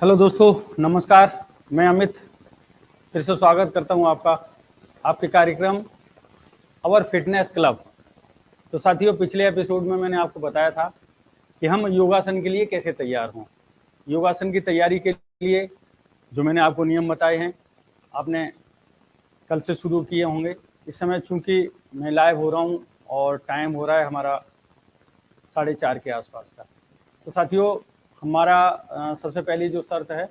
Hello दोस्तों, नमस्कार। मैं अमित फिर से स्वागत करता हूं आपका आपके कार्यक्रम अवर फिटनेस क्लब। तो साथियों, पिछले एपिसोड में मैंने आपको बताया था कि हम योगासन के लिए कैसे तैयार हों। योगासन की तैयारी के लिए जो मैंने आपको नियम बताए हैं, आपने कल से शुरू किए होंगे। इस समय चूंकि मैं लाइव हो रहा हूं और टाइम हो रहा है हमारा 4:30 के आसपास का। तो साथियों, हमारा सबसे पहली जो शर्त है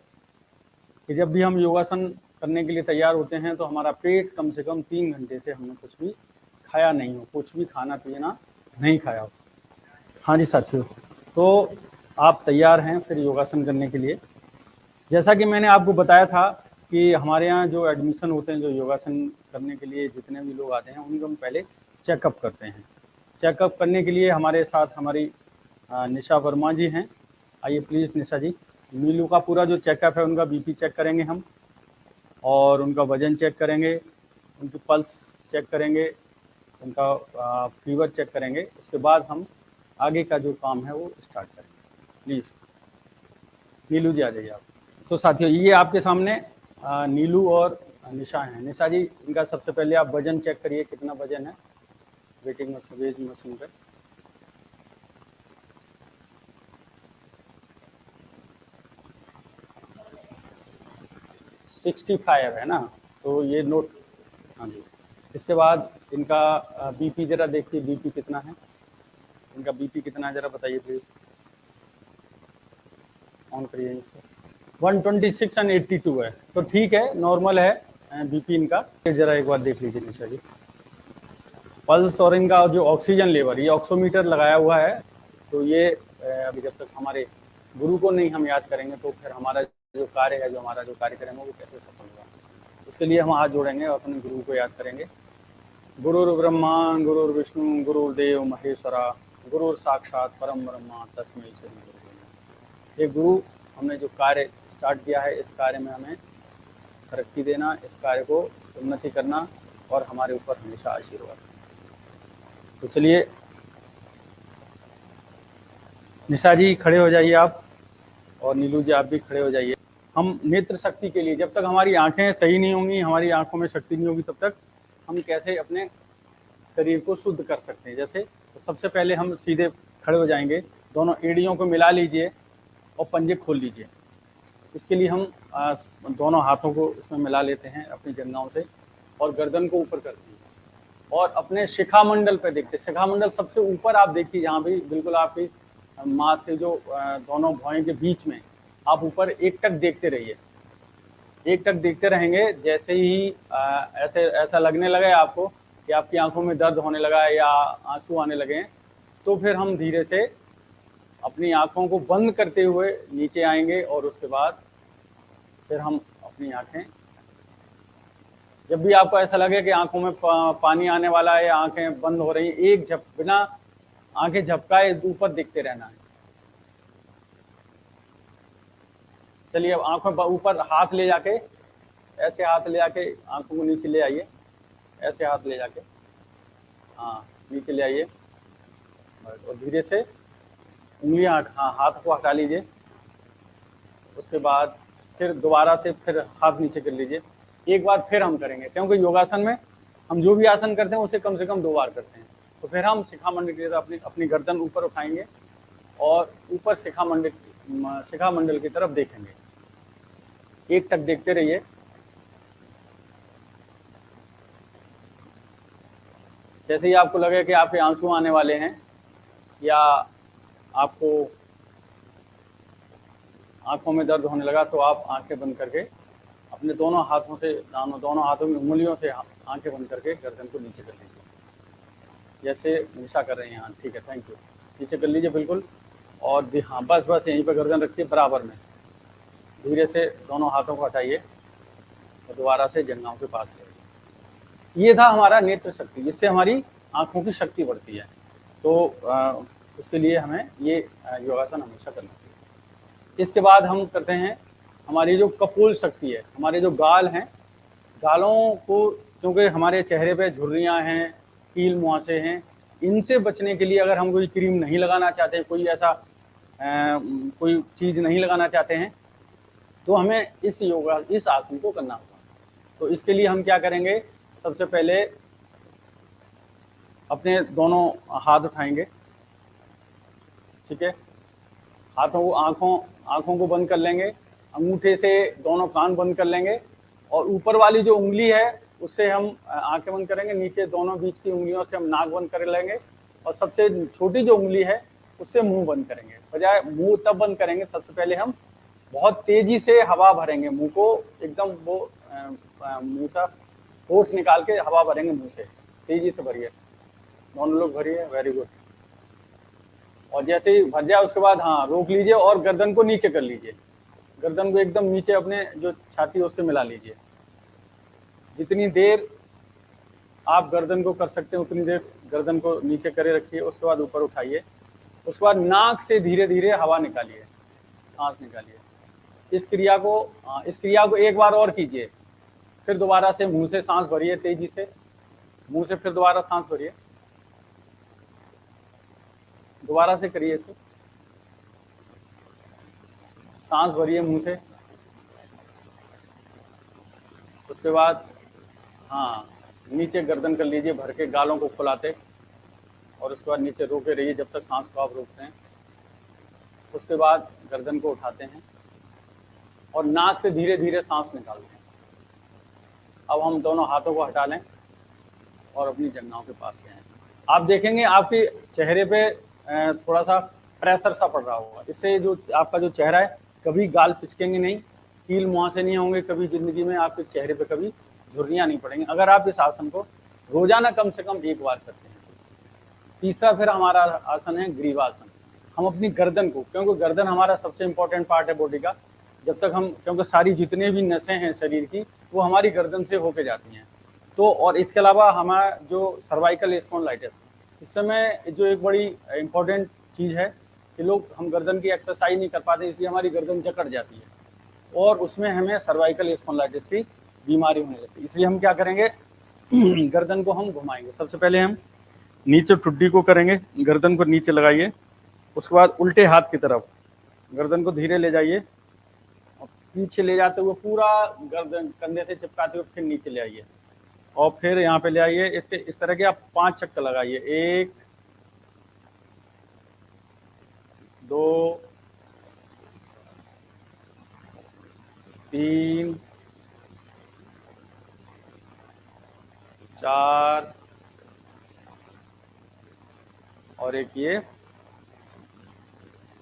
कि जब भी हम योगासन करने के लिए तैयार होते हैं तो हमारा पेट कम से कम 3 घंटे से हमने कुछ भी खाया नहीं हो, कुछ भी खाना पीना नहीं खाया हो। हाँ जी साथियों, तो आप तैयार हैं फिर योगासन करने के लिए। जैसा कि मैंने आपको बताया था कि हमारे यहाँ जो एडमिशन होते हैं, जो योगासन करने के लिए जितने भी लोग आते हैं उनको हम पहले चेकअप करते हैं। चेकअप करने के लिए हमारे साथ हमारी निशा वर्मा जी हैं। आइए प्लीज़ निशा जी। नीलू का पूरा जो चेकअप है, उनका बीपी चेक करेंगे हम, और उनका वजन चेक करेंगे, उनकी पल्स चेक करेंगे, उनका फीवर चेक करेंगे। उसके बाद हम आगे का जो काम है वो स्टार्ट करेंगे। प्लीज़ नीलू जी आ जाइए आप। तो साथियों, ये आपके सामने नीलू और निशा हैं। निशा जी, इनका सबसे पहले आप वजन चेक करिए, कितना वजन है वेटिंग मशीन पे। सिक्सटी 65 है ना, तो ये नोट। हाँ जी। इसके बाद इनका बीपी जरा देखिए, बीपी कितना है, इनका बीपी कितना है जरा बताइए प्लीज। ऑन करिए इसको। 126 एंड 82 है, तो ठीक है, नॉर्मल है बीपी इनका। जरा एक बार देख लीजिए निशा जी, पल्स और इनका जो ऑक्सीजन लेवल, ये ऑक्सीमीटर लगाया हुआ है। तो ये अभी जब तक हमारे गुरु को नहीं हम याद करेंगे तो फिर हमारा जो कार्य है, जो हमारा जो कार्यक्रम है वो कैसे सफल होगा। उसके लिए हम हाथ जोड़ेंगे और अपने गुरु को याद करेंगे। गुरुर्ब्रह्मा गुरुर्विष्णु गुरुर्देव महेश्वरा, गुरुर साक्षात परम ब्रह्मा तस्मै श्री गुरुवे। ये गुरु, हमने जो कार्य स्टार्ट किया है, इस कार्य में हमें तरक्की देना, इस कार्य को उन्नति करना और हमारे ऊपर हमेशा आशीर्वाद। तो चलिए निशा जी खड़े हो जाइए आप, और नीलू जी आप भी खड़े हो जाइए। हम नेत्र शक्ति के लिए, जब तक हमारी आंखें सही नहीं होंगी, हमारी आंखों में शक्ति नहीं होगी, तब तक हम कैसे अपने शरीर को शुद्ध कर सकते हैं। जैसे तो सबसे पहले हम सीधे खड़े हो जाएंगे, दोनों एड़ियों को मिला लीजिए और पंजे खोल लीजिए। इसके लिए हम दोनों हाथों को इसमें मिला लेते हैं अपनी जंघाओं से, और गर्दन को ऊपर करते हैं और अपने शिखा मंडल पर देखते हैं। शिखा मंडल सबसे ऊपर आप देखिए, जहाँ भी बिल्कुल आपकी माथे जो दोनों भौहें के बीच में, आप ऊपर एक टक देखते रहिए। एक टक देखते रहेंगे, जैसे ही ऐसे ऐसा लगने लगे आपको कि आपकी आंखों में दर्द होने लगा है या आंसू आने लगे हैं, तो फिर हम धीरे से अपनी आंखों को बंद करते हुए नीचे आएंगे, और उसके बाद फिर हम अपनी आंखें, जब भी आपको ऐसा लगे कि आंखों में पानी आने वाला है या आंखें बंद हो रही हैं, एक बिना आंखें झपकाए ऊपर देखते रहना है। चलिए अब आंखों पर ऊपर हाथ ले जाके, ऐसे हाथ ले जाके आंखों को नीचे ले आइए, ऐसे हाथ ले जाके, हाँ नीचे ले आइए, और धीरे से उंगलियां हाथ को हटा लीजिए। उसके बाद फिर दोबारा से फिर हाथ नीचे कर लीजिए। एक बार फिर हम करेंगे, क्योंकि योगासन में हम जो भी आसन करते हैं उसे कम से कम 2 बार करते हैं। तो फिर हम शिखा मंडल की तरफ अपनी गर्दन ऊपर उठाएंगे और ऊपर शिखा मंडल की तरफ देखेंगे। एक टक देखते रहिए। जैसे ही आपको लगे कि आपके आंसू आने वाले हैं या आपको आंखों में दर्द होने लगा, तो आप आंखें बंद करके अपने दोनों हाथों से, दोनों हाथों में उंगलियों से आंखें बंद करके गर्दन को नीचे कर लीजिए, जैसे निशा कर रहे हैं। हाँ ठीक है, थैंक यू। नीचे कर लीजिए बिल्कुल, और हाँ बस बस यहीं पर गर्दन रखिए बराबर में। धीरे से दोनों हाथों को हटाइए और दोबारा से जंघाओं के पास करिए। ये था हमारा नेत्र शक्ति, जिससे हमारी आंखों की शक्ति बढ़ती है। तो उसके लिए हमें ये योगासन हमेशा करना चाहिए। इसके बाद हम करते हैं हमारी जो कपोल शक्ति है। हमारे जो गाल हैं, गालों को, क्योंकि हमारे चेहरे पे झुर्रियाँ हैं, कील मुहासे हैं, इनसे बचने के लिए अगर हम कोई क्रीम नहीं लगाना चाहते, कोई ऐसा कोई चीज़ नहीं लगाना चाहते हैं, तो हमें इस आसन को करना होगा। तो इसके लिए हम क्या करेंगे, सबसे पहले अपने दोनों हाथ उठाएंगे, ठीक है। आंखों को बंद कर लेंगे, अंगूठे से दोनों कान बंद कर लेंगे और ऊपर वाली जो उंगली है उससे हम आंखें बंद करेंगे, नीचे दोनों बीच की उंगलियों से हम नाक बंद कर लेंगे और सबसे छोटी जो उंगली है उससे मुंह बंद करेंगे। बजाय मुंह तब बंद करेंगे, सबसे पहले हम बहुत तेजी से हवा भरेंगे, मुंह को एकदम वो मुंह का होठ निकाल के हवा भरेंगे, मुंह से तेजी से भरिए, दोनों लोग भरिए, वेरी गुड। और जैसे ही भर जाए उसके बाद हाँ रोक लीजिए और गर्दन को नीचे कर लीजिए, गर्दन को एकदम नीचे अपने जो छाती है उससे मिला लीजिए। जितनी देर आप गर्दन को कर सकते हैं उतनी देर गर्दन को नीचे करे रखिए, उसके बाद ऊपर उठाइए, उसके बाद नाक से धीरे धीरे हवा निकालिए, सांस निकालिए। इस क्रिया को एक बार और कीजिए, फिर दोबारा से मुंह से सांस भरिए, तेजी से मुंह से फिर दोबारा सांस भरिए, दोबारा से करिए इसको, सांस भरिए मुंह से, उसके बाद हाँ नीचे गर्दन कर लीजिए भर के, गालों को फुलाते, और उसके बाद नीचे रोके रहिए जब तक सांस को आप रोकते हैं। उसके बाद गर्दन को उठाते हैं और नाक से धीरे धीरे सांस निकालते हैं। अब हम दोनों हाथों को हटा लें और अपनी जंघाओं के पास ले आएं। आप देखेंगे आपके चेहरे पे थोड़ा सा प्रेशर सा पड़ रहा होगा, इससे जो आपका जो चेहरा है कभी गाल पिचकेंगे नहीं, कील मुहासे नहीं होंगे, कभी जिंदगी में आपके चेहरे पे कभी झुर्रियाँ नहीं पड़ेंगी अगर आप इस आसन को रोजाना कम से कम एक बार करते हैं। तीसरा फिर हमारा आसन है ग्रीवासन। हम अपनी गर्दन को, क्योंकि गर्दन हमारा सबसे इंपॉर्टेंट पार्ट है बॉडी का, जब तक हम, क्योंकि सारी जितने भी नसें हैं शरीर की वो हमारी गर्दन से होके जाती हैं। तो और इसके अलावा हमारा जो सर्वाइकल स्पॉन्डिलाइटिस, इस समय जो एक बड़ी इंपॉर्टेंट चीज़ है कि लोग हम गर्दन की एक्सरसाइज नहीं कर पाते, इसलिए हमारी गर्दन जकड़ जाती है और उसमें हमें सर्वाइकल स्पॉन्डिलाइटिस की बीमारी होने लगती है। इसलिए हम क्या करेंगे, गर्दन को हम घुमाएंगे। सबसे पहले हम नीचे ठुड्डी को करेंगे, गर्दन को नीचे लगाइए, उसके बाद उल्टे हाथ की तरफ गर्दन को धीरे ले जाइए और पीछे ले जाते हुए पूरा गर्दन कंधे से चिपकाते हुए फिर नीचे ले आइए और फिर यहाँ पे ले आइए। इसके इस तरह के आप 5 चक्कर लगाइए, 1 2 3 4 और एक ये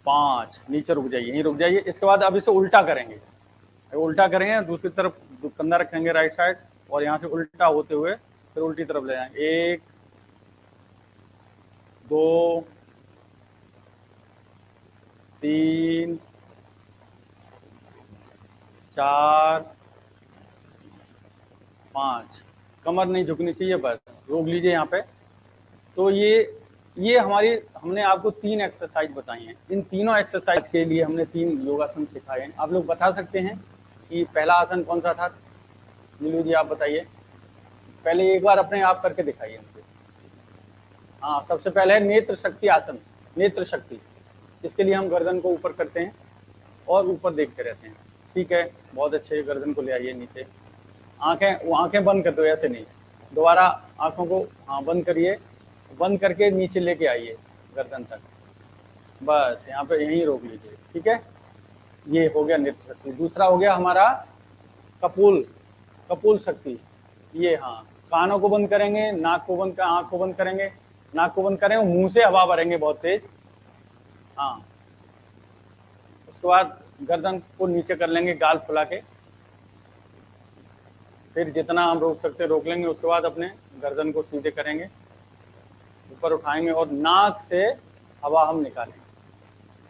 5। नीचे रुक जाइए, यहीं रुक जाइए। इसके बाद अब इसे उल्टा करेंगे, दूसरी तरफ कंधा रखेंगे राइट साइड और यहाँ से उल्टा होते हुए फिर उल्टी तरफ ले जाएंगे। 1 2 3 4 5। कमर नहीं झुकनी चाहिए, बस रोक लीजिए यहाँ पे। तो ये हमने आपको 3 एक्सरसाइज बताई हैं। इन तीनों एक्सरसाइज के लिए हमने 3 योगासन सिखाए हैं। आप लोग बता सकते हैं कि पहला आसन कौन सा था? नीलू जी आप बताइए, पहले एक बार अपने आप करके दिखाइए मुझे। हाँ, सबसे पहले है नेत्र शक्ति आसन। नेत्र शक्ति, इसके लिए हम गर्दन को ऊपर करते हैं और ऊपर देखते रहते हैं। ठीक है, बहुत अच्छे। गर्दन को ले आइए नीचे, आंखें बंद कर दो, ऐसे नहीं, दोबारा आंखों को बंद करिए, बंद करके नीचे लेके आइए गर्दन तक, बस यहाँ पे यहीं रोक लीजिए। ठीक है, ये हो गया नेत्र शक्ति। दूसरा हो गया हमारा कपूल शक्ति। ये हाँ, कानों को बंद करेंगे, आँख को बंद करेंगे, नाक को बंद करेंगे, मुंह से हवा भरेंगे बहुत तेज। हाँ, उसके बाद गर्दन को नीचे कर लेंगे गाल फुला के, फिर जितना हम रोक सकते रोक लेंगे। उसके बाद अपने गर्दन को सीधे करेंगे, ऊपर उठाएंगे और नाक से हवा हम निकालेंगे।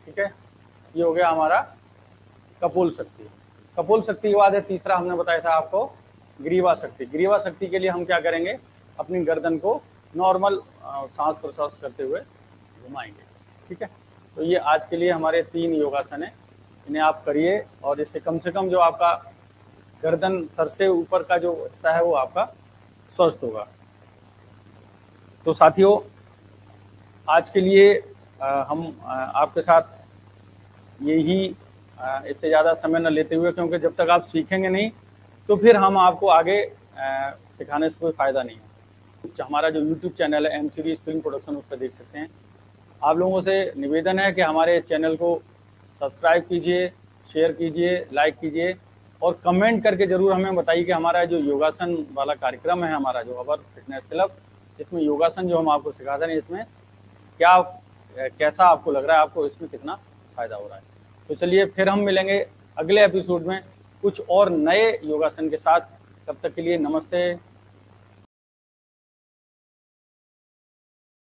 ठीक है, ये हो गया हमारा कपूल शक्ति। कपूल शक्ति के बाद है तीसरा, हमने बताया था आपको ग्रीवा शक्ति। ग्रीवा शक्ति के लिए हम क्या करेंगे, अपनी गर्दन को नॉर्मल सांस प्रश्वास करते हुए घुमाएंगे। ठीक है, तो ये आज के लिए हमारे 3 योगासन है, इन्हें आप करिए और इससे कम से कम जो आपका गर्दन सर से ऊपर का जो हिस्सा है वो आपका स्वस्थ होगा। तो साथियों, आज के लिए हम आपके साथ यही इससे ज़्यादा समय न लेते हुए, क्योंकि जब तक आप सीखेंगे नहीं तो फिर हम आपको आगे सिखाने से कोई फ़ायदा नहीं है। हमारा जो यूट्यूब चैनल है एम सीरीज फिल्म प्रोडक्शन, उस पर देख सकते हैं। आप लोगों से निवेदन है कि हमारे चैनल को सब्सक्राइब कीजिए, शेयर कीजिए, लाइक कीजिए और कमेंट करके ज़रूर हमें बताइए कि हमारा जो योगासन वाला कार्यक्रम है, हमारा जो अवर फिटनेस क्लब, इसमें योगासन जो हम आपको सिखाते हैं, इसमें क्या कैसा आपको लग रहा है, आपको इसमें कितना फ़ायदा हो रहा है। तो चलिए फिर हम मिलेंगे अगले एपिसोड में कुछ और नए योगासन के साथ। तब तक के लिए नमस्ते।